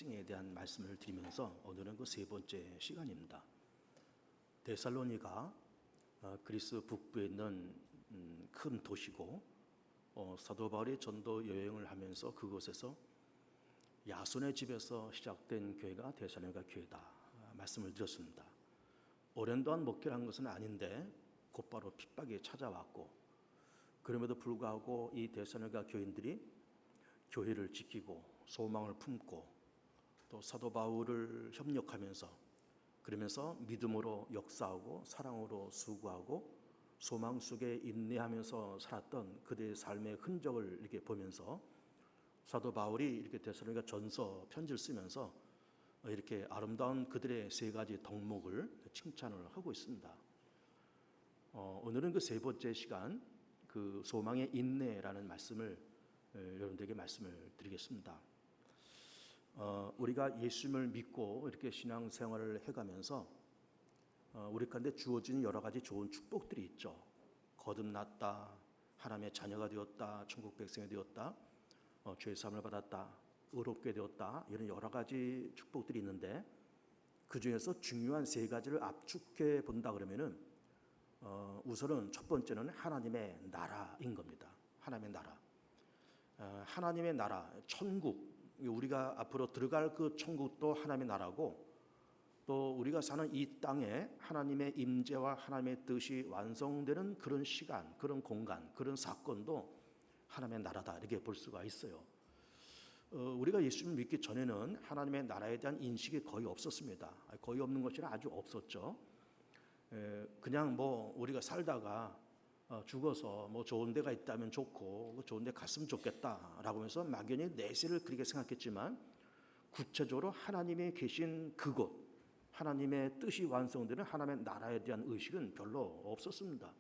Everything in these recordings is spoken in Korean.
특징에 대한 말씀을 드리면서 오늘은 그 세 번째 시간입니다. 데살로니가 그리스 북부에 있는 큰 도시고 사도 바울이 전도 여행을 하면서 그곳에서 야손의 집에서 시작된 교회가 데살로니가 교회다 말씀을 드렸습니다. 오랜 동안 목회를 한 것은 아닌데 곧바로 핍박이 찾아왔고, 그럼에도 불구하고 이 데살로니가 교인들이 교회를 지키고 소망을 품고 또 사도 바울을 협력하면서 그러면서 믿음으로 역사하고 사랑으로 수고하고 소망 속에 인내하면서 살았던 그들의 삶의 흔적을 이렇게 보면서 사도 바울이 이렇게 데살로니가 전서 편지를 쓰면서 이렇게 아름다운 그들의 세 가지 덕목을 칭찬을 하고 있습니다. 오늘은 그 세 번째 시간, 그 소망의 인내라는 말씀을 여러분들에게 말씀을 드리겠습니다. 우리가 예수님을 믿고 이렇게 신앙생활을 해가면서 우리 가운데 주어지는 여러 가지 좋은 축복들이 있죠. 거듭났다, 하나님의 자녀가 되었다, 천국 백성이 되었다, 죄 사함을 받았다, 의롭게 되었다, 이런 여러 가지 축복들이 있는데 그 중에서 중요한 세 가지를 압축해 본다 그러면은 우선은 첫 번째는 하나님의 나라인 겁니다. 하나님의 나라. 하나님의 나라, 천국, 우리가 앞으로 들어갈 그 천국도 하나님의 나라고, 또 우리가 사는 이 땅에 하나님의 임재와 하나님의 뜻이 완성되는 그런 시간, 그런 공간, 그런 사건도 하나님의 나라다, 이렇게 볼 수가 있어요. 우리가 예수님을 믿기 전에는 하나님의 나라에 대한 인식이 거의 없었습니다. 거의 없는 것이 아니라 아주 없었죠. 그냥 우리가 살다가 죽어서 좋은 데가 있다면 좋고 좋은 데 갔으면 좋겠다라고 하면서 막연히 내세를 그렇게 생각했지만, 구체적으로 하나님이 계신 그곳, 하나님의 뜻이 완성되는 하나님의 나라에 대한 의식은 별로 없었습니다.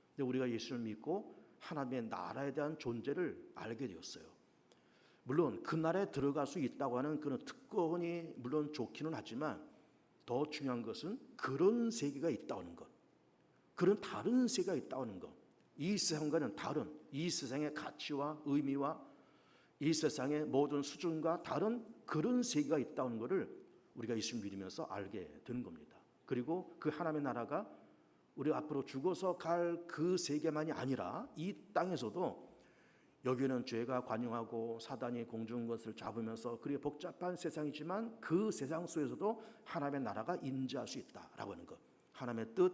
근데 우리가 예수를 믿고 하나님의 나라에 대한 존재를 알게 되었어요. 물론 그 나라에 들어갈 수 있다고 하는 그런 특권이 물론 좋기는 하지만 더 중요한 것은 그런 세계가 있다는 것, 그런 다른 세계가 있다는 것, 이 세상과는 다른, 이 세상의 가치와 의미와 이 세상의 모든 수준과 다른 그런 세계가 있다는 것을 우리가 예수를 믿으면서 알게 되는 겁니다. 그리고 그 하나님의 나라가 우리 앞으로 죽어서 갈 그 세계만이 아니라 이 땅에서도 여기는 죄가 관영하고 사단이 공중 것을 잡으면서 그리 복잡한 세상이지만 그 세상 속에서도 하나님의 나라가 임재할 수 있다라고 하는 것, 하나님의 뜻,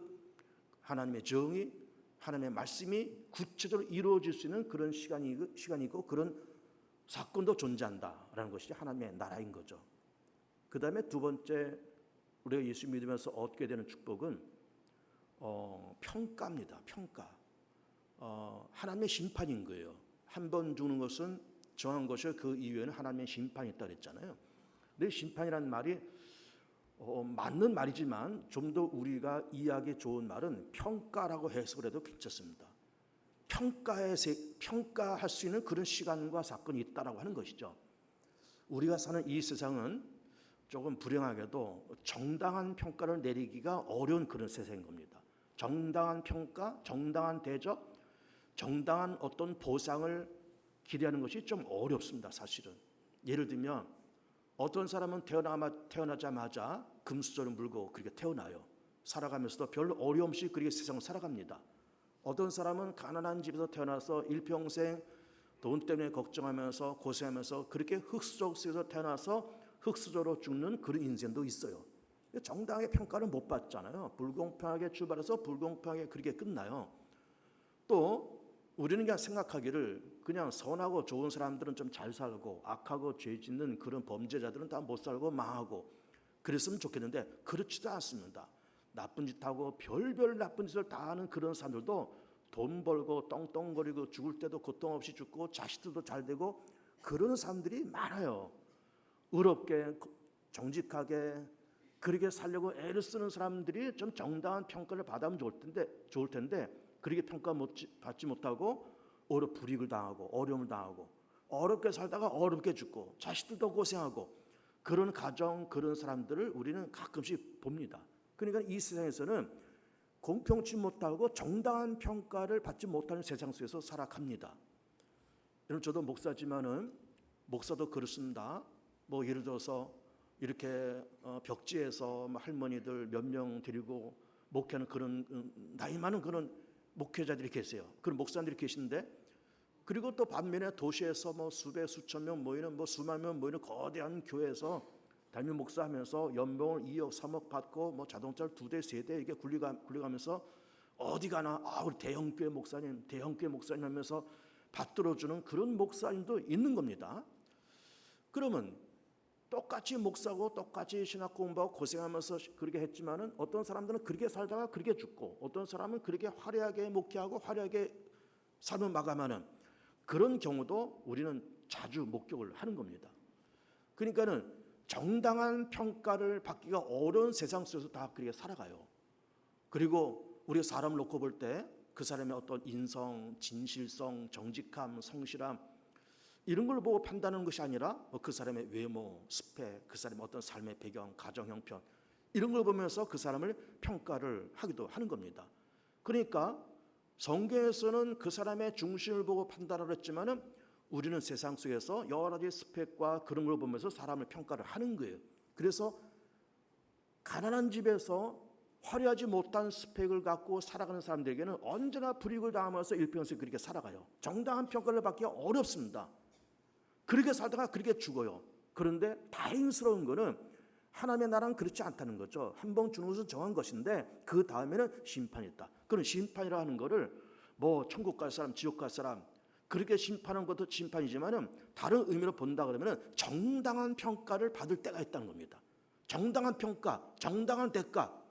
하나님의 정의, 하나님의 말씀이 구체적으로 이루어질 수 있는 그런 시간이고 그런 사건도 존재한다라는 것이 하나님의 나라인 거죠. 그 다음에 두 번째, 우리가 예수 믿으면서 얻게 되는 축복은 평가입니다. 평가. 하나님의 심판인 거예요. 한 번 죽는 것은 정한 것이 그 이후에는 하나님의 심판이 있다고 했잖아요. 근데 심판이라는 말이 맞는 말이지만 좀 더 우리가 이해하기 좋은 말은 평가라고 해석을 해도 괜찮습니다. 평가할 수 있는 그런 시간과 사건이 있다라고 하는 것이죠. 우리가 사는 이 세상은 조금 불행하게도 정당한 평가를 내리기가 어려운 그런 세상인 겁니다. 정당한 평가, 정당한 대접, 정당한 어떤 보상을 기대하는 것이 좀 어렵습니다. 사실은 예를 들면 어떤 사람은 태어나자마자 금수저를 물고 그렇게 태어나요. 살아가면서도 별 어려움 없이 그렇게 세상을 살아갑니다. 어떤 사람은 가난한 집에서 태어나서 일평생 돈 때문에 걱정하면서 고생하면서 그렇게 흙수저 속에서 태어나서 흙수저로 죽는 그런 인생도 있어요. 정당하게 평가를 못 받잖아요. 불공평하게 출발해서 불공평하게 그렇게 끝나요. 또 우리는 그냥 생각하기를 그냥 선하고 좋은 사람들은 좀 잘 살고 악하고 죄 짓는 그런 범죄자들은 다 못 살고 망하고 그랬으면 좋겠는데 그렇지도 않습니다. 나쁜 짓 하고 별별 나쁜 짓을 다 하는 그런 사람들도 돈 벌고 떵떵거리고 죽을 때도 고통 없이 죽고 자식들도 잘 되고 그런 사람들이 많아요. 의롭게 정직하게 그렇게 살려고 애를 쓰는 사람들이 좀 정당한 평가를 받으면 좋을 텐데 그렇게 평가받지 못하고 오히려 불이익을 당하고 어려움을 당하고 어렵게 살다가 어렵게 죽고 자식들도 고생하고 그런 가정, 그런 사람들을 우리는 가끔씩 봅니다. 그러니까 이 세상에서는 공평치 못하고 정당한 평가를 받지 못하는 세상 속에서 살아갑니다. 여러분, 저도 목사지만은 목사도 그렇습니다. 뭐 예를 들어서 이렇게 벽지에서 뭐 할머니들 몇 명 데리고 목회하는 그런 나이 많은 그런 목회자들이 계세요. 그런 목사님들이 계신데, 그리고 또 반면에 도시에서 뭐 수백 수천 명 모이는 뭐 수만 명 모이는 거대한 교회에서 담임 목사하면서 연봉을 2억 3억 받고 뭐 자동차를 2대 3대 이렇게 굴려가면서 어디 가나 우리 대형교회 목사님 하면서 받들어주는 그런 목사님도 있는 겁니다. 그러면 똑같이 목사고 똑같이 신학 공부하고 고생하면서 그렇게 했지만은 어떤 사람들은 그렇게 살다가 그렇게 죽고, 어떤 사람은 그렇게 화려하게 목회하고 화려하게 삶을 마감하는 그런 경우도 우리는 자주 목격을 하는 겁니다. 그러니까는 정당한 평가를 받기가 어려운 세상 속에서 다 그렇게 살아가요. 그리고 우리가 사람을 놓고 볼 때 그 사람의 어떤 인성, 진실성, 정직함, 성실함 이런 걸 보고 판단하는 것이 아니라 그 사람의 외모, 스펙, 그 사람의 어떤 삶의 배경, 가정 형편 이런 걸 보면서 그 사람을 평가를 하기도 하는 겁니다. 그러니까 성경에서는 그 사람의 중심을 보고 판단을 했지만은 우리는 세상 속에서 여러 가지 스펙과 그런 걸 보면서 사람을 평가를 하는 거예요. 그래서 가난한 집에서 화려하지 못한 스펙을 갖고 살아가는 사람들에게는 언제나 불이익을 당하면서 일평생 그렇게 살아가요. 정당한 평가를 받기가 어렵습니다. 그렇게 살다가 그렇게 죽어요. 그런데 다행스러운 거는 하나님의 나라는 그렇지 않다는 거죠. 한 번 주는 것은 정한 것인데 그 다음에는 심판이 있다. 그런 심판이라 하는 거를 뭐 천국 갈 사람, 지옥 갈 사람 그렇게 심판하는 것도 심판이지만은 다른 의미로 본다 그러면은 정당한 평가를 받을 때가 있다는 겁니다. 정당한 평가, 정당한 대가.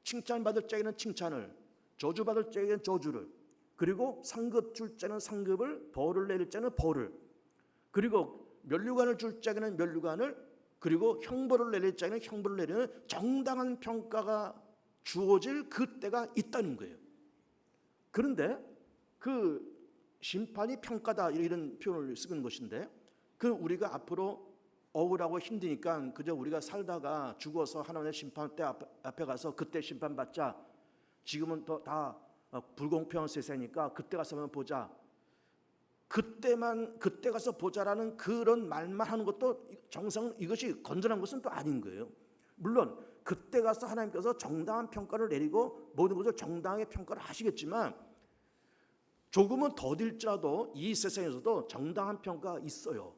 칭찬받을 자에게는 칭찬을, 저주받을 자에게는 저주를, 그리고 상급 줄 자는 상급을, 벌을 내릴 자는 벌을, 그리고 면류관을 줄 자에게는 면류관을, 그리고 형벌을 내릴 자에게는 형벌을 내리는 정당한 평가가 주어질 그때가 있다는 거예요. 그런데 그 심판이 평가다 이런 표현을 쓰는 것인데, 그 우리가 앞으로 억울하고 힘드니까 그저 우리가 살다가 죽어서 하나님의 심판대 앞에 가서 그때 심판받자, 지금은 또 다 불공평한 세상이니까 그때 가서 한번 보자, 그때 가서 보자라는 그런 말만 하는 것도 정상 이것이 건전한 것은 또 아닌 거예요. 물론 그때 가서 하나님께서 정당한 평가를 내리고 모든 것을 정당하게 평가를 하시겠지만 조금은 더딜지라도 이 세상에서도 정당한 평가가 있어요.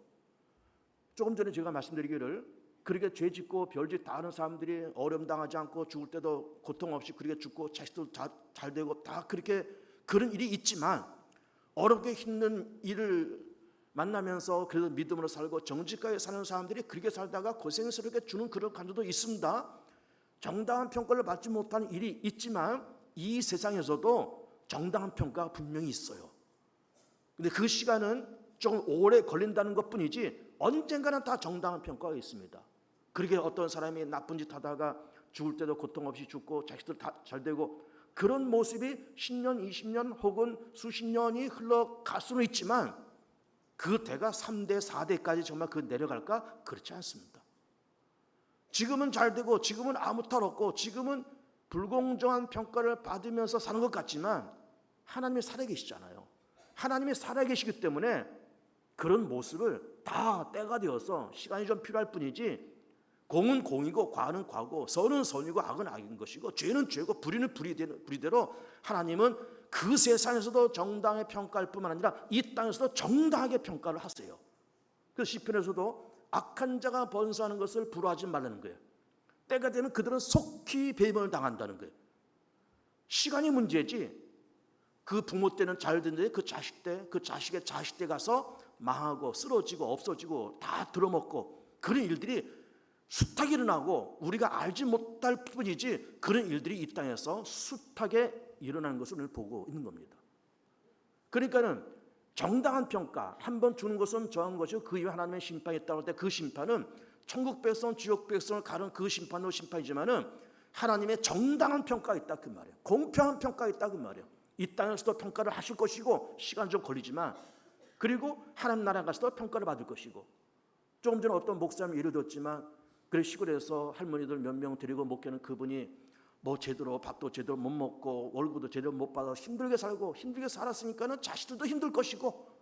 조금 전에 제가 말씀드리기를 그렇게 죄 짓고 별짓 다 하는 사람들이 어려움 당하지 않고 죽을 때도 고통 없이 그렇게 죽고 자식도 잘 되고 다 그렇게 그런 일이 있지만, 어렵게 힘든 일을 만나면서 그래도 믿음으로 살고 정직하게 사는 사람들이 그렇게 살다가 고생스럽게 주는 그런 간도도 있습니다. 정당한 평가를 받지 못하는 일이 있지만 이 세상에서도 정당한 평가가 분명히 있어요. 근데 그 시간은 조금 오래 걸린다는 것뿐이지 언젠가는 다 정당한 평가가 있습니다. 그렇게 어떤 사람이 나쁜 짓 하다가 죽을 때도 고통 없이 죽고 자식들 다 잘 되고 그런 모습이 10년, 20년 혹은 수십 년이 흘러갈 수는 있지만 그 대가 3대, 4대까지 정말 그 내려갈까? 그렇지 않습니다. 지금은 잘 되고 지금은 아무 탈 없고 지금은 불공정한 평가를 받으면서 사는 것 같지만 하나님이 살아계시잖아요. 하나님이 살아계시기 때문에 그런 모습을 다 때가 되어서 시간이 좀 필요할 뿐이지, 공은 공이고 과는 과고 선은 선이고 악은 악인 것이고 죄는 죄고 불의는 불의대로 하나님은 그 세상에서도 정당하게 평가할 뿐만 아니라 이 땅에서도 정당하게 평가를 하세요. 그래서 시편에서도 악한 자가 번성하는 것을 부러워하지 말라는 거예요. 때가 되면 그들은 속히 배임을 당한다는 거예요. 시간이 문제지 그 부모 때는 잘 됐는데 그 자식 때, 그 자식의 자식 때 가서 망하고 쓰러지고 없어지고 다 들어먹고 그런 일들이 숱하게 일어나고 우리가 알지 못할 뿐이지 그런 일들이 이 땅에서 숱하게 일어나는 것을 오늘 보고 있는 겁니다. 그러니까는 정당한 평가, 한 번 주는 것은 정한 것이고 그 이후에 하나님의 심판이 있다고 할 때 그 심판은 천국 백성, 지옥 백성을 가른 그 심판도 심판이지만은 하나님의 정당한 평가가 있다 그 말이에요. 공평한 평가가 있다 그 말이에요. 이 땅에서도 평가를 하실 것이고 시간 좀 걸리지만, 그리고 하나님 나라에 가서도 평가를 받을 것이고, 조금 전에 어떤 목사님이 예를 들었지만 그래 시골에서 할머니들 몇 명 데리고 목회하는 그분이 뭐 제대로 밥도 제대로 못 먹고 월급도 제대로 못 받아 힘들게 살고 힘들게 살았으니까는 자식들도 힘들 것이고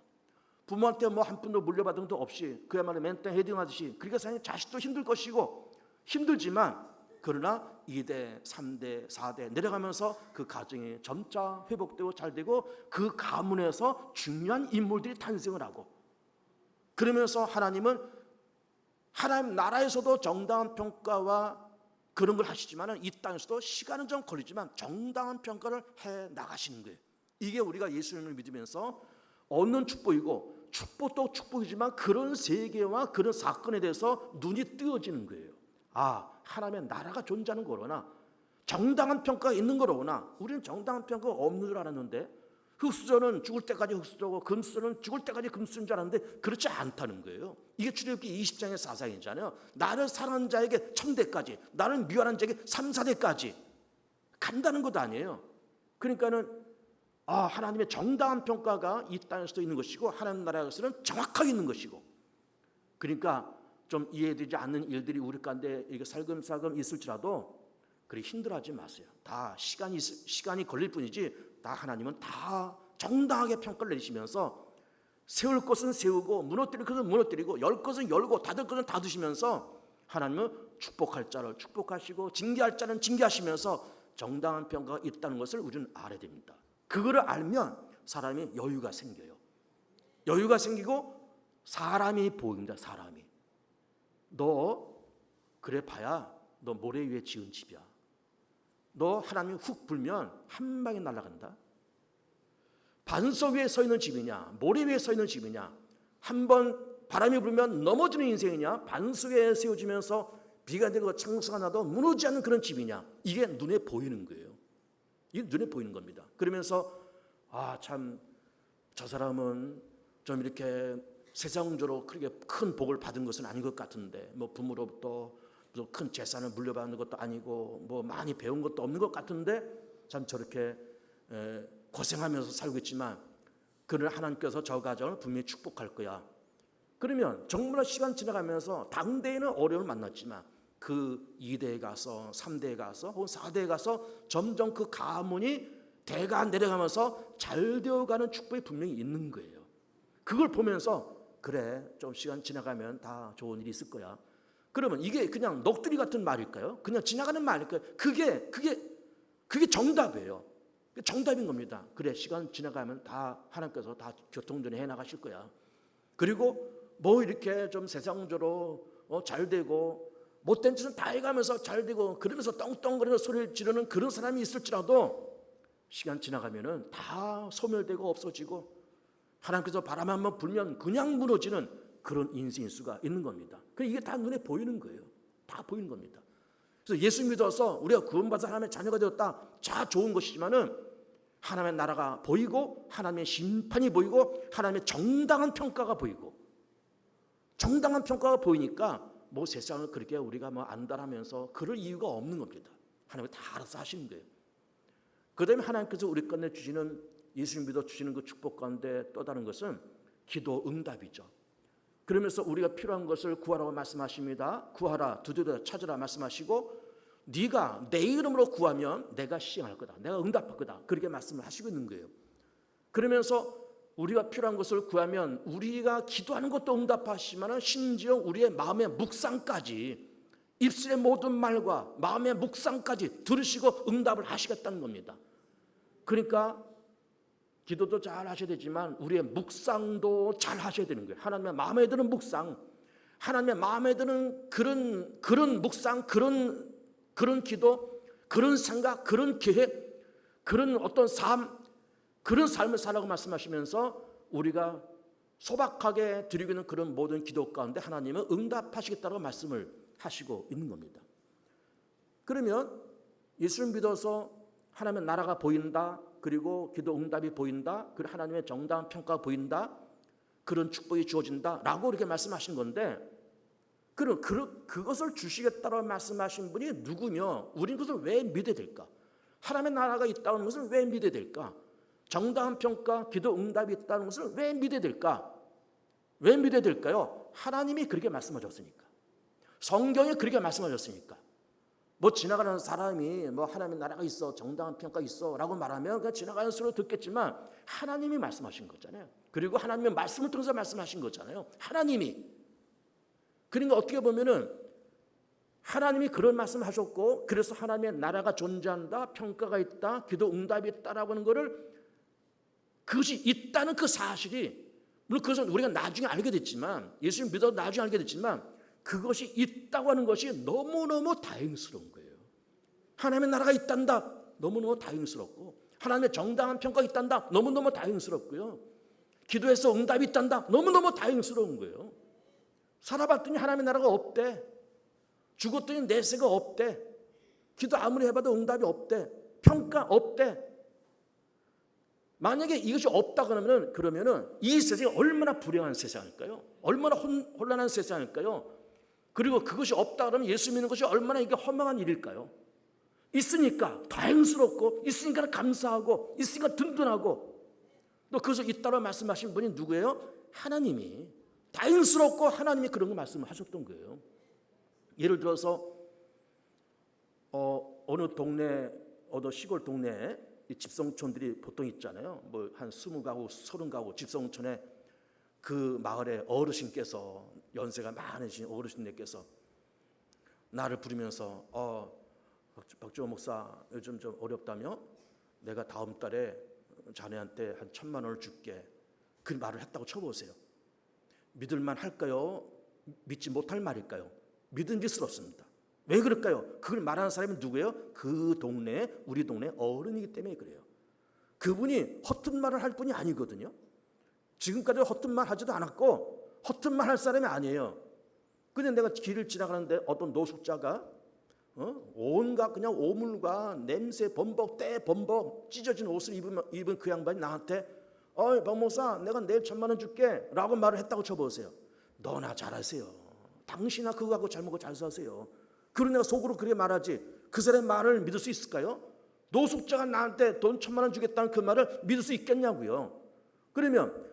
부모한테 뭐 한 푼도 물려받은 것도 없이 그야말로 맨땅 헤딩하듯이 그러니까 사실 자식도 힘들 것이고 힘들지만 그러나 2대, 3대, 4대 내려가면서 그 가정이 점차 회복되고 잘되고 그 가문에서 중요한 인물들이 탄생을 하고 그러면서 하나님은 하나님 나라에서도 정당한 평가와 그런 걸 하시지만 이 땅에서도 시간은 좀 걸리지만 정당한 평가를 해 나가시는 거예요. 이게 우리가 예수님을 믿으면서 얻는 축복이고 축복도 축복이지만 그런 세계와 그런 사건에 대해서 눈이 뜨여지는 거예요. 아, 하나님의 나라가 존재하는 거로구나. 정당한 평가가 있는 거로구나. 우리는 정당한 평가가 없는 줄 알았는데 흙수저는 죽을 때까지 흙수저고 금수저는 죽을 때까지 금수저인 줄 알았는데 그렇지 않다는 거예요. 이게 출애굽기 20장의 사상이잖아요. 나를 사랑하는 자에게 천대까지, 나를 미워하는 자에게 3, 4대까지 간다는 것도 아니에요. 그러니까는 하나님의 정당한 평가가 이 땅에서도 있는 것이고 하나님 나라에서는 정확하게 있는 것이고 그러니까 좀 이해되지 않는 일들이 우리 가운데 이게 살금살금 있을지라도 그리 힘들어하지 마세요. 다 시간이 걸릴 뿐이지 다 하나님은 다 정당하게 평가를 내리시면서 세울 것은 세우고 무너뜨릴 것은 무너뜨리고 열 것은 열고 닫을 것은 닫으시면서 하나님은 축복할 자를 축복하시고 징계할 자는 징계하시면서 정당한 평가가 있다는 것을 우리는 알아야 됩니다. 그거를 알면 사람이 여유가 생겨요. 여유가 생기고 사람이 보입니다. 사람이. 너 그래 봐야 너 모래 위에 지은 집이야. 너 하나님이 훅 불면 한 방에 날아간다. 반석 위에 서 있는 집이냐 모래 위에 서 있는 집이냐 한번 바람이 불면 넘어지는 인생이냐 반석 위에 세워지면서 비가 내리고 창수가 나도 무너지지 않는 그런 집이냐 이게 눈에 보이는 거예요. 이게 눈에 보이는 겁니다. 그러면서 참 저 사람은 좀 이렇게 세상적으로 그렇게 큰 복을 받은 것은 아닌 것 같은데 뭐 부모로부터 큰 재산을 물려받는 것도 아니고 뭐 많이 배운 것도 없는 것 같은데 참 저렇게 고생하면서 살고 있지만 그를 하나님께서 저 가정을 분명히 축복할 거야. 그러면 정말 시간 지나가면서 당대에는 어려움을 만났지만 그 2대에 가서 3대에 가서 혹은 4대에 가서 점점 그 가문이 대가 내려가면서 잘 되어가는 축복이 분명히 있는 거예요. 그걸 보면서 그래 좀 시간 지나가면 다 좋은 일이 있을 거야. 그러면 이게 그냥 넋두리 같은 말일까요? 그냥 지나가는 말일까요? 그게 정답이에요. 정답인 겁니다. 그래 시간 지나가면 다 하나님께서 다 교통전에 해나가실 거야. 그리고 뭐 이렇게 좀 세상적으로 잘 되고 못된 짓은 다 해가면서 잘 되고 그러면서 떵떵거리면서 소리를 지르는 그런 사람이 있을지라도 시간 지나가면은 다 소멸되고 없어지고 하나님께서 바람 한번 불면 그냥 무너지는 그런 인생일 수가 있는 겁니다. 이게 다 눈에 보이는 거예요. 다 보이는 겁니다. 그래서 예수 믿어서 우리가 구원받아 하나님의 자녀가 되었다. 자 좋은 것이지만은 하나님의 나라가 보이고 하나님의 심판이 보이고 하나님의 정당한 평가가 보이고 정당한 평가가 보이니까 뭐 세상을 그렇게 우리가 뭐 안달하면서 그럴 이유가 없는 겁니다. 하나님이 다 알아서 하시는 거예요. 그 다음에 하나님께서 우리 건네 주시는 예수님 믿어 주시는 그 축복 가운데 또 다른 것은 기도 응답이죠. 그러면서 우리가 필요한 것을 구하라고 말씀하십니다. 구하라 두드려 찾으라 말씀하시고 네가 내 이름으로 구하면 내가 시행할 거다. 내가 응답할 거다. 그렇게 말씀을 하시고 있는 거예요. 그러면서 우리가 필요한 것을 구하면 우리가 기도하는 것도 응답하시지만 심지어 우리의 마음의 묵상까지 입술의 모든 말과 마음의 묵상까지 들으시고 응답을 하시겠다는 겁니다. 그러니까 기도도 잘 하셔야 되지만 우리의 묵상도 잘 하셔야 되는 거예요. 하나님의 마음에 드는 묵상, 하나님의 마음에 드는 그런 묵상, 그런 기도, 그런 생각, 그런 계획, 그런 어떤 삶, 그런 삶을 살라고 말씀하시면서 우리가 소박하게 드리고 있는 그런 모든 기도 가운데 하나님은 응답하시겠다고 말씀을 하시고 있는 겁니다. 그러면 예수를 믿어서 하나님의 나라가 보인다. 그리고 기도 응답이 보인다. 그리고 하나님의 정당한 평가가 보인다. 그런 축복이 주어진다. 라고 이렇게 말씀하신 건데 그것을 주시겠다고 말씀하신 분이 누구며 우리는 그것을 왜 믿어야 될까? 하나님의 나라가 있다는 것을 왜 믿어야 될까? 정당한 평가, 기도 응답이 있다는 것을 왜 믿어야 될까? 왜 믿어야 될까요? 하나님이 그렇게 말씀하셨으니까. 성경에 그렇게 말씀하셨으니까. 뭐 지나가는 사람이 뭐 하나님의 나라가 있어, 정당한 평가 있어라고 말하면 그냥 지나가는 수로 듣겠지만 하나님이 말씀하신 거잖아요. 그리고 하나님의 말씀을 통해서 말씀하신 거잖아요. 하나님이. 그러니까 어떻게 보면은 하나님이 그런 말씀을 하셨고, 그래서 하나님의 나라가 존재한다, 평가가 있다, 기도 응답이 있다라고 하는 거를, 그것이 있다는 그 사실이, 물론 그것은 우리가 나중에 알게 됐지만, 예수님 믿어 나중에 알게 됐지만, 그것이 있다고 하는 것이 너무너무 다행스러운 거예요. 하나님의 나라가 있단다, 너무너무 다행스럽고, 하나님의 정당한 평가가 있단다, 너무너무 다행스럽고요. 기도해서 응답이 있단다, 너무너무 다행스러운 거예요. 살아봤더니 하나님의 나라가 없대. 죽었더니 내세가 없대. 기도 아무리 해봐도 응답이 없대. 평가 없대. 만약에 이것이 없다 그러면은 이 세상이 얼마나 불행한 세상일까요? 얼마나 혼란한 세상일까요? 그리고 그것이 없다 그러면 예수 믿는 것이 얼마나 이게 허망한 일일까요? 있으니까 다행스럽고, 있으니까 감사하고, 있으니까 든든하고, 또 그것을 있다고 말씀하신 분이 누구예요? 하나님이. 다행스럽고 하나님이 그런 거 말씀을 하셨던 거예요. 예를 들어서 어느 동네, 어느 시골 동네에 집성촌들이 보통 있잖아요. 뭐 한 20가구, 30가구 집성촌에 그 마을의 어르신께서, 연세가 많으신 어르신네께서 나를 부르면서 박주호 목사 요즘 좀 어렵다며 내가 다음 달에 자네한테 한 1,000만 원을 줄게. 그 말을 했다고 쳐보세요. 믿을만 할까요? 믿지 못할 말일까요? 믿음직스럽습니다. 왜 그럴까요? 그걸 말하는 사람이 누구예요? 그 동네, 우리 동네 어른이기 때문에 그래요. 그분이 허튼 말을 할 분이 아니거든요. 지금까지 허튼 말 하지도 않았고 허튼 말 할 사람이 아니에요. 근데 내가 길을 지나가는데 어떤 노숙자가 온갖 그냥 오물과 냄새, 범벅, 때 범벅, 찢어진 옷을 입은 그 양반이 나한테 박 목사 내가 내일 1,000만 원 줄게 라고 말을 했다고 쳐보세요. 너나 잘하세요. 당신아 그거 갖고 잘 먹고 잘 사세요. 그런 내가 속으로 그렇게 말하지, 그 사람의 말을 믿을 수 있을까요? 노숙자가 나한테 돈 1,000만 원 주겠다는 그 말을 믿을 수 있겠냐고요. 그러면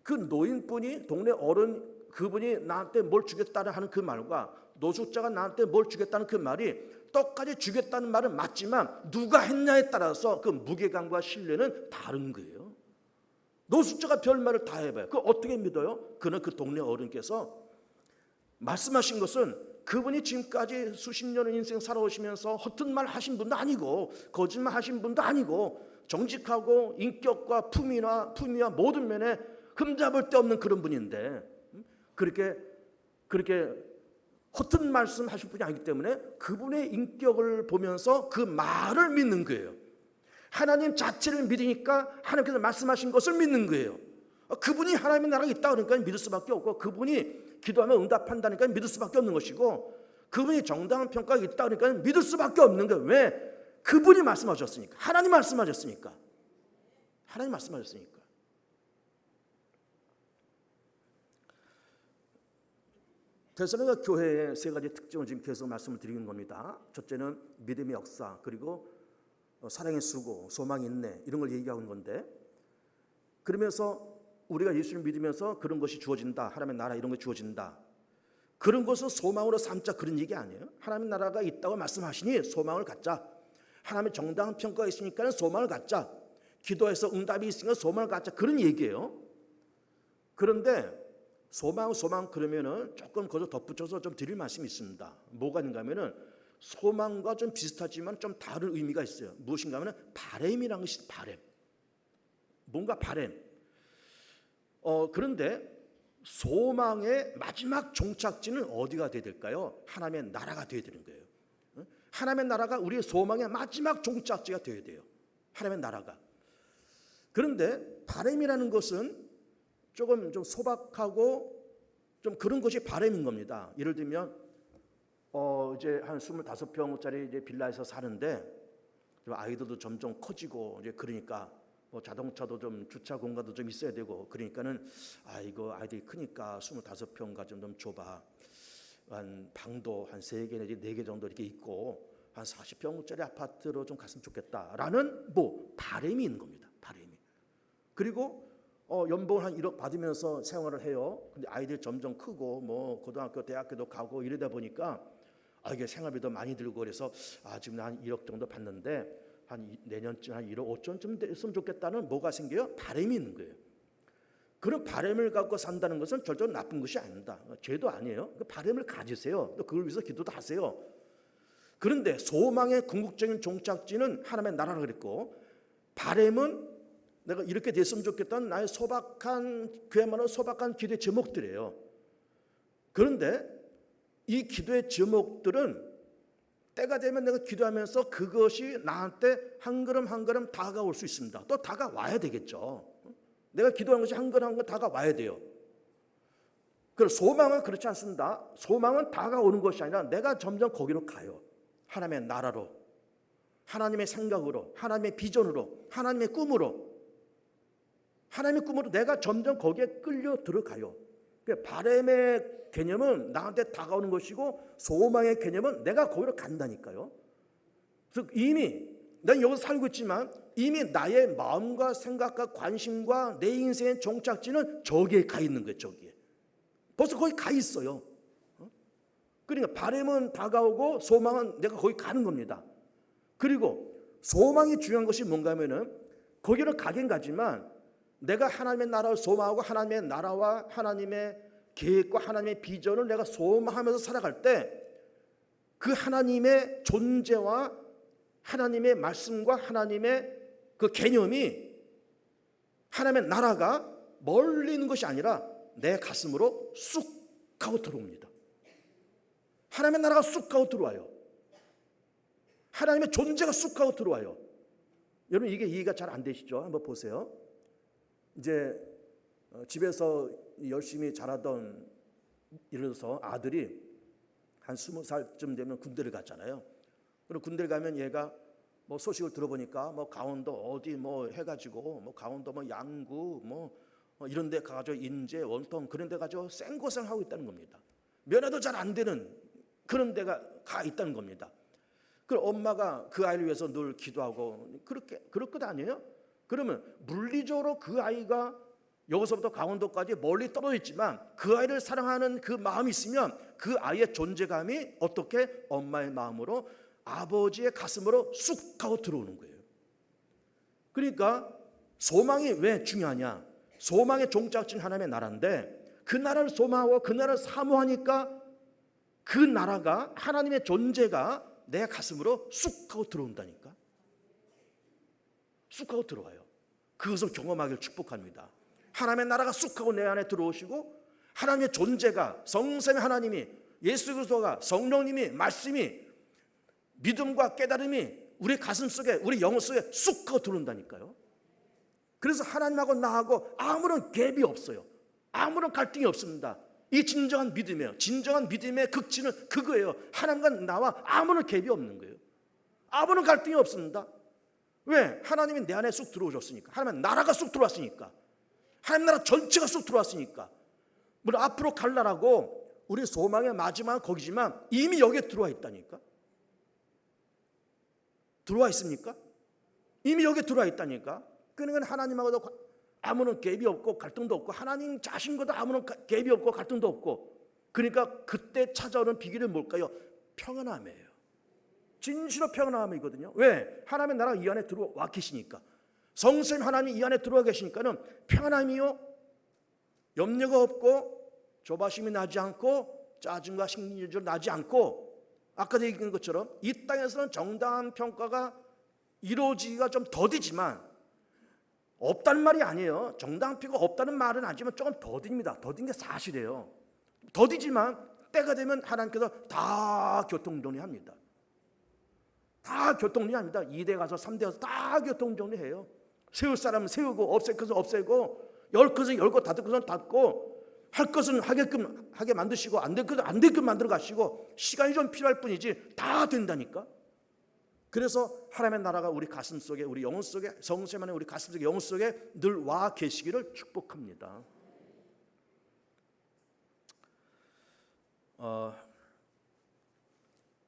그 노인분이, 동네 어른 그분이 나한테 뭘 주겠다는 하는 그 말과 노숙자가 나한테 뭘 주겠다는 그 말이 똑같이 주겠다는 말은 맞지만 누가 했냐에 따라서 그 무게감과 신뢰는 다른 거예요. 노숙자가 별말을 다 해봐요. 그거 어떻게 믿어요? 그는 그 동네 어른께서 말씀하신 것은 그분이 지금까지 수십 년의 인생 살아오시면서 허튼 말 하신 분도 아니고 거짓말 하신 분도 아니고 정직하고 인격과 품위와 모든 면에 흠잡을 데 없는 그런 분인데 그렇게 허튼 말씀 하실 분이 아니기 때문에 그분의 인격을 보면서 그 말을 믿는 거예요. 하나님 자체를 믿으니까 하나님께서 말씀하신 것을 믿는 거예요. 그분이 하나님의 나라가 있다 그러니까 믿을 수밖에 없고, 그분이 기도하면 응답한다니까 믿을 수밖에 없는 것이고, 그분이 정당한 평가가 있다 그러니까 믿을 수밖에 없는 거예요. 왜? 그분이 말씀하셨으니까. 하나님 말씀하셨으니까. 하나님 말씀하셨으니까. 데살로니가 교회의 세 가지 특징을 지금 계속 말씀을 드리는 겁니다. 첫째는 믿음의 역사, 그리고 사랑의 수고, 소망의 인내, 이런 걸 얘기하고 있는 건데, 그러면서 우리가 예수를 믿으면서 그런 것이 주어진다, 하나님의 나라 이런 것이 주어진다, 그런 것을 소망으로 삼자, 그런 얘기 아니에요. 하나님의 나라가 있다고 말씀하시니 소망을 갖자. 하나님의 정당한 평가가 있으니까 소망을 갖자. 기도해서 응답이 있으니까 소망을 갖자, 그런 얘기예요. 그런데 소망 그러면은 조금 거기서 덧붙여서 좀 드릴 말씀이 있습니다. 뭐가 있는가 하면은 소망과 좀 비슷하지만 좀 다른 의미가 있어요. 무엇인가 하면은 바램이라는 것이, 바램. 뭔가 바램. 그런데 소망의 마지막 종착지는 어디가 돼야 될까요? 하나님의 나라가 돼야 되는 거예요. 하나님의 나라가 우리의 소망의 마지막 종착지가 돼야 돼요. 하나님의 나라가. 그런데 바램이라는 것은 조금 좀 소박하고 좀 그런 것이 바램인 겁니다. 예를 들면 이제 한 25평짜리 이제 빌라에서 사는데 아이들도 점점 커지고 이제 그러니까 뭐 자동차도 좀 주차 공간도 좀 있어야 되고 그러니까는 이거 아이들이 크니까 25평가 좀 좁아. 한 방도 한 3개 내지 4개 정도 이렇게 있고 한 40평짜리 아파트로 좀 갔으면 좋겠다라는 뭐 바램이 있는 겁니다. 바램이. 그리고 연봉을 한 1억 받으면서 생활을 해요. 근데 아이들이 점점 크고 뭐 고등학교, 대학교도 가고 이러다 보니까 이게 생활비도 많이 들고 그래서 지금 한 1억 정도 받는데 한 내년쯤 한 1억 5천쯤 됐으면 좋겠다는 뭐가 생겨요? 바람이 있는 거예요. 그런 바람을 갖고 산다는 것은 절대로 나쁜 것이 아닙니다. 죄도 아니에요. 그 바람을 가지세요. 또 그걸 위해서 기도도 하세요. 그런데 소망의 궁극적인 종착지는 하나님의 나라라 그랬고, 바람은 내가 이렇게 됐으면 좋겠다는 나의 소박한, 그야말로 소박한 기도의 제목들이에요. 그런데 이 기도의 제목들은 때가 되면 내가 기도하면서 그것이 나한테 한 걸음 한 걸음 다가올 수 있습니다. 또 다가와야 되겠죠. 내가 기도하는 것이 한 걸음 한 걸음 다가와야 돼요. 그리고 소망은 그렇지 않습니다. 소망은 다가오는 것이 아니라 내가 점점 거기로 가요. 하나님의 나라로, 하나님의 생각으로, 하나님의 비전으로, 하나님의 꿈으로, 하나님의 꿈으로 내가 점점 거기에 끌려 들어가요. 바람의 개념은 나한테 다가오는 것이고, 소망의 개념은 내가 거기로 간다니까요. 그래서 이미 난 여기서 살고 있지만 이미 나의 마음과 생각과 관심과 내 인생의 종착지는 저기에 가 있는 거예요. 저기에 벌써 거기 가 있어요. 그러니까 바람은 다가오고 소망은 내가 거기 가는 겁니다. 그리고 소망이 중요한 것이 뭔가 하면은 거기를 가긴 가지만 내가 하나님의 나라를 소망하고 하나님의 나라와 하나님의 계획과 하나님의 비전을 내가 소망하면서 살아갈 때 그 하나님의 존재와 하나님의 말씀과 하나님의 그 개념이, 하나님의 나라가 멀리 있는 것이 아니라 내 가슴으로 쑥 하고 들어옵니다. 하나님의 나라가 쑥 하고 들어와요. 하나님의 존재가 쑥 하고 들어와요. 여러분, 이게 이해가 잘 안 되시죠? 한번 보세요. 이제 집에서 열심히 자라던, 예를 들어서 아들이 한 20살쯤 되면 군대를 갔잖아요. 그리고 군대를 가면 얘가 뭐 소식을 들어보니까 뭐 강원도 어디 뭐 해가지고 뭐 강원도 뭐 양구 뭐 이런 데 가가지고 인제 원통 그런 데 가지고 생고생을 하고 있다는 겁니다. 면회도 잘 안 되는 그런 데가 가 있다는 겁니다. 그럼 엄마가 그 아이를 위해서 늘 기도하고 그럴 것 아니에요? 그러면 물리적으로 그 아이가 여기서부터 강원도까지 멀리 떨어져 있지만 그 아이를 사랑하는 그 마음이 있으면 그 아이의 존재감이 어떻게 엄마의 마음으로, 아버지의 가슴으로 쑥 하고 들어오는 거예요. 그러니까 소망이 왜 중요하냐? 소망의 종착지는 하나님의 나라인데 그 나라를 소망하고 그 나라를 사모하니까 그 나라가, 하나님의 존재가 내 가슴으로 쑥 하고 들어온다니까. 쑥 하고 들어와요. 그것을 경험하기를 축복합니다. 하나님의 나라가 쑥 하고 내 안에 들어오시고, 하나님의 존재가, 성삼위 하나님이, 예수 그리스도가, 성령님이, 말씀이, 믿음과 깨달음이 우리 가슴 속에, 우리 영혼 속에 쑥 하고 들어온다니까요. 그래서 하나님하고 나하고 아무런 갭이 없어요. 아무런 갈등이 없습니다. 이 진정한 믿음이에요. 진정한 믿음의 극치는 그거예요. 하나님과 나와 아무런 갭이 없는 거예요. 아무런 갈등이 없습니다. 왜? 하나님이 내 안에 쑥 들어오셨으니까. 하나님의 나라가 쑥 들어왔으니까. 하나님 나라 전체가 쑥 들어왔으니까. 물론 앞으로 갈 나라고 우리 소망의 마지막은 거기지만 이미 여기에 들어와 있다니까. 들어와 있습니까? 이미 여기에 들어와 있다니까. 그러니까 하나님하고도 아무런 갭이 없고 갈등도 없고, 하나님 자신과도 아무런 갭이 없고 갈등도 없고. 그러니까 그때 찾아오는 비결은 뭘까요? 평안함이에요. 진실로 평안함이거든요. 왜? 하나님의 나라가 이 안에 들어와 계시니까. 성령 하나님이 이 안에 들어와 계시니까는 평안함이요, 염려가 없고, 조바심이 나지 않고, 짜증과 심리적 나지 않고, 아까도 얘기한 것처럼 이 땅에서는 정당한 평가가 이루어지기가 좀 더디지만, 없다는 말이 아니에요. 정당한 평가가 없다는 말은 아니지만 조금 더딥니다. 더딘 게 사실이에요. 더디지만 때가 되면 하나님께서 다 교통정리합니다. 다 교통정리합니다. 2대 가서 3대 가서 다 교통정리해요. 세울 사람은 세우고, 없앨 것은 없애고, 열 것은 열고, 닫을 것은 닫고, 할 것은 하게끔 하게 만드시고, 안 될 것은 안 되게끔 만들어 가시고, 시간이 좀 필요할 뿐이지 다 된다니까. 그래서 하나님의 나라가 우리 가슴 속에, 우리 영혼 속에, 성sem만의 우리 가슴 속에, 영혼 속에 늘 와 계시기를 축복합니다.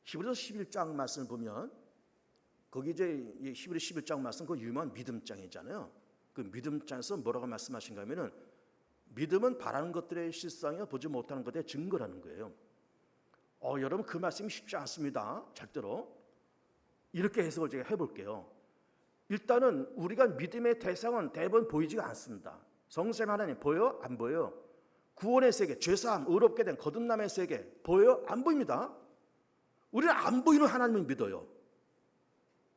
히브리서 11장 말씀을 보면, 거기 이제 히브리 11장 말씀, 그 유명한 믿음장이잖아요. 그 믿음장에서 뭐라고 말씀하신가 하면은, 믿음은 바라는 것들의 실상이요 보지 못하는 것들의 증거라는 거예요. 여러분 그 말씀이 쉽지 않습니다. 절대로. 이렇게 해석을 제가 해볼게요. 일단은 우리가 믿음의 대상은 대부분 보이지가 않습니다. 성삼위 하나님 보여요? 안 보여요? 구원의 세계, 죄사함, 의롭게 된 거듭남의 세계 보여요? 안 보입니다. 우리는 안 보이는 하나님을 믿어요.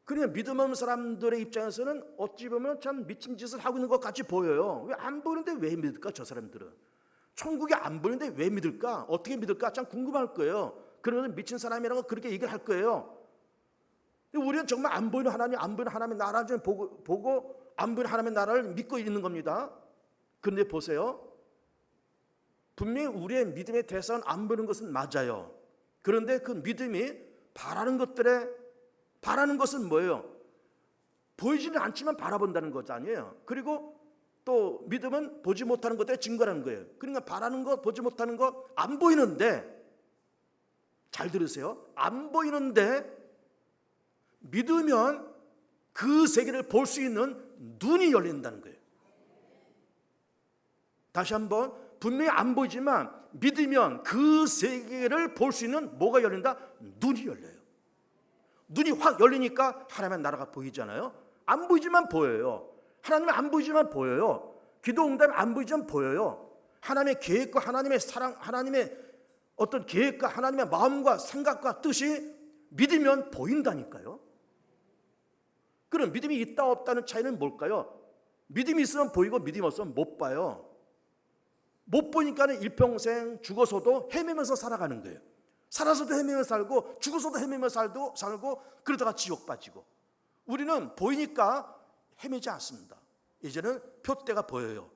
그러니까 믿음 없는 사람들의 입장에서는 어찌 보면 참 미친 짓을 하고 있는 것 같이 보여요. 왜 안 보이는데 왜 믿을까 저 사람들은? 천국이 안 보이는데 왜 믿을까? 어떻게 믿을까? 참 궁금할 거예요. 그러면 미친 사람이라고 그렇게 얘기를 할 거예요. 우리는 정말 안 보이는 하나님, 안 보이는 하나님의 나라를 좀 보고 안 보이는 하나님의 나라를 믿고 있는 겁니다. 그런데 보세요. 분명히 우리의 믿음의 대상은 안 보이는 것은 맞아요. 그런데 그 믿음이 바라는 것은 뭐예요? 보이지는 않지만 바라본다는 거잖아요. 그리고 또 믿음은 보지 못하는 것에 증거라는 거예요. 그러니까 바라는 것, 보지 못하는 것, 안 보이는데, 잘 들으세요. 안 보이는데 믿으면 그 세계를 볼 수 있는 눈이 열린다는 거예요. 다시 한번, 분명히 안 보이지만 믿으면 그 세계를 볼 수 있는 뭐가 열린다? 눈이 열려요. 눈이 확 열리니까 하나님의 나라가 보이잖아요. 안 보이지만 보여요. 하나님은 안 보이지만 보여요. 기도 응답이 안 보이지만 보여요. 하나님의 계획과 하나님의 사랑, 하나님의 어떤 계획과 하나님의 마음과 생각과 뜻이 믿으면 보인다니까요. 그럼 믿음이 있다 없다는 차이는 뭘까요? 믿음이 있으면 보이고 믿음이 없으면 못 봐요. 못 보니까는 일평생 죽어서도 헤매면서 살아가는 거예요. 살아서도 헤매면서 살고 죽어서도 헤매면서 살고 그러다가 지옥 빠지고. 우리는 보이니까 헤매지 않습니다. 이제는 표대가 보여요.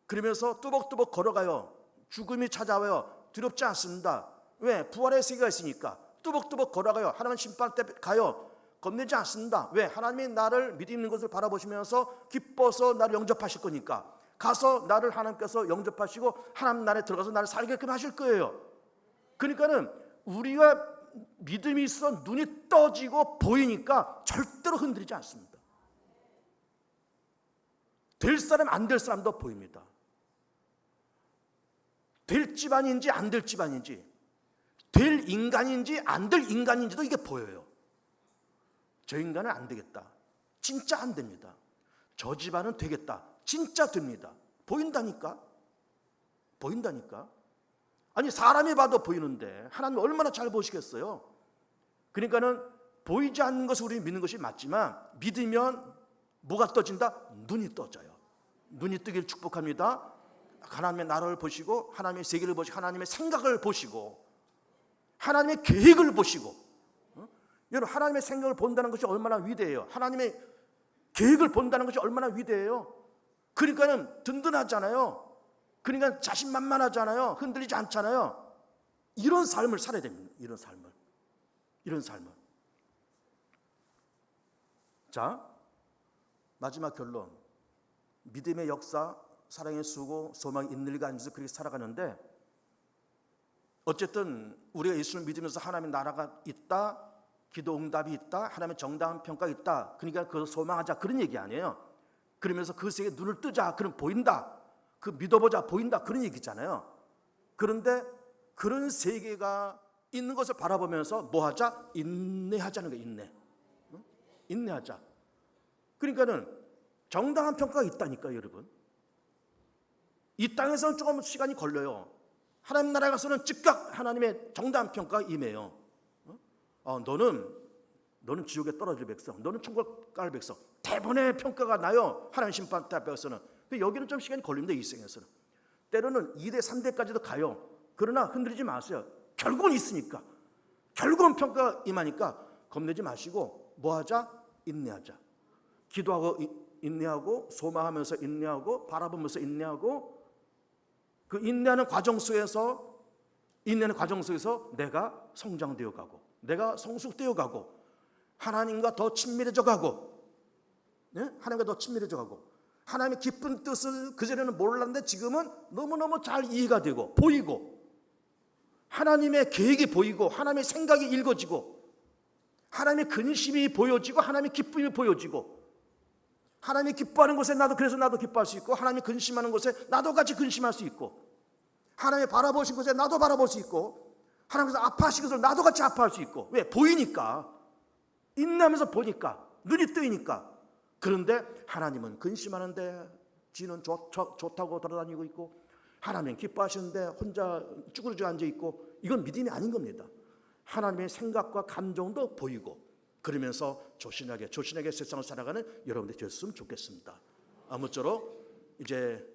그러면서 뚜벅뚜벅 걸어가요. 죽음이 찾아와요. 두렵지 않습니다. 왜? 부활의 세계가 있으니까. 뚜벅뚜벅 걸어가요. 하나님 심판 때 가요. 겁내지 않습니다. 왜? 하나님이 나를 믿음 있는 것을 바라보시면서 기뻐서 나를 영접하실 거니까. 가서 나를 하나님께서 영접하시고 하나님 나라에 들어가서 나를 살게끔 하실 거예요. 그러니까는 우리가 믿음이 있어 눈이 떠지고 보이니까 절대로 흔들리지 않습니다. 될 사람 안 될 사람도 보입니다. 될 집안인지 안 될 집안인지, 될 인간인지 안 될 인간인지도 이게 보여요. 저 인간은 안 되겠다. 진짜 안 됩니다. 저 집안은 되겠다. 진짜 됩니다. 보인다니까. 보인다니까. 아니 사람이 봐도 보이는데 하나님 얼마나 잘 보시겠어요. 그러니까는 보이지 않는 것을 우리 믿는 것이 맞지만 믿으면 뭐가 떠진다? 눈이 떠져요. 눈이 뜨기를 축복합니다. 하나님의 나라를 보시고 하나님의 세계를 보시고 하나님의 생각을 보시고 하나님의 계획을 보시고. 여러분 하나님의 생각을 본다는 것이 얼마나 위대해요. 하나님의 계획을 본다는 것이 얼마나 위대해요. 그러니까는 든든하잖아요. 그러니까 자신만만하잖아요. 흔들리지 않잖아요. 이런 삶을 살아야 됩니다. 이런 삶을. 자, 마지막 결론. 믿음의 역사, 사랑의 수고, 소망이 있는 일과 아니면서 그렇게 살아가는데 어쨌든 우리가 예수를 믿으면서 하나님의 나라가 있다, 기도 응답이 있다, 하나님의 정당한 평가가 있다. 그러니까 그걸 소망하자 그런 얘기 아니에요. 그러면서 그 세계에 눈을 뜨자. 그럼 보인다. 그 믿어보자. 보인다. 그런 얘기잖아요. 그런데 그런 세계가 있는 것을 바라보면서 뭐 하자? 인내하자는 거예요. 인내. 인내하자. 그러니까는 정당한 평가가 있다니까요, 여러분. 이 땅에서는 조금 시간이 걸려요. 하나님 나라에 가서는 즉각 하나님의 정당한 평가가 임해요. 너는 지옥에 떨어질 백성, 너는 천국 갈 백성. 대본의 평가가 나요. 하나님 심판 때 앞에서는. 여기는 좀 시간이 걸립니다. 이 생에서는. 때로는 2대, 3대까지도 가요. 그러나 흔들리지 마세요. 결국은 있으니까. 결국은 평가가 임하니까 겁내지 마시고 뭐 하자? 인내하자. 기도하고 인내하고 소망하면서 인내하고 바라보면서 인내하고 그 인내하는 과정 속에서 내가 성장되어 가고 내가 성숙되어 가고 하나님과 더 친밀해져 가고 하나님과 더 친밀해져 가고 하나님의 깊은 뜻을 그전에는 몰랐는데 지금은 너무너무 잘 이해가 되고 보이고 하나님의 계획이 보이고 하나님의 생각이 읽어지고 하나님의 근심이 보여지고 하나님의 기쁨이 보여지고 하나님이 기뻐하는 곳에 그래서 나도 기뻐할 수 있고 하나님이 근심하는 곳에 나도 같이 근심할 수 있고 하나님이 바라보신 곳에 나도 바라볼 수 있고 하나님께서 아파하시는 것을 나도 같이 아파할 수 있고. 왜? 보이니까. 인내하면서 보니까. 눈이 뜨이니까. 그런데 하나님은 근심하는데 지는 좋다고 돌아다니고 있고, 하나님은 기뻐하시는데 혼자 쭈그러져 앉아있고, 이건 믿음이 아닌 겁니다. 하나님의 생각과 감정도 보이고, 그러면서 조신하게 세상을 살아가는 여러분들이 되었으면 좋겠습니다. 아무쪼록 이제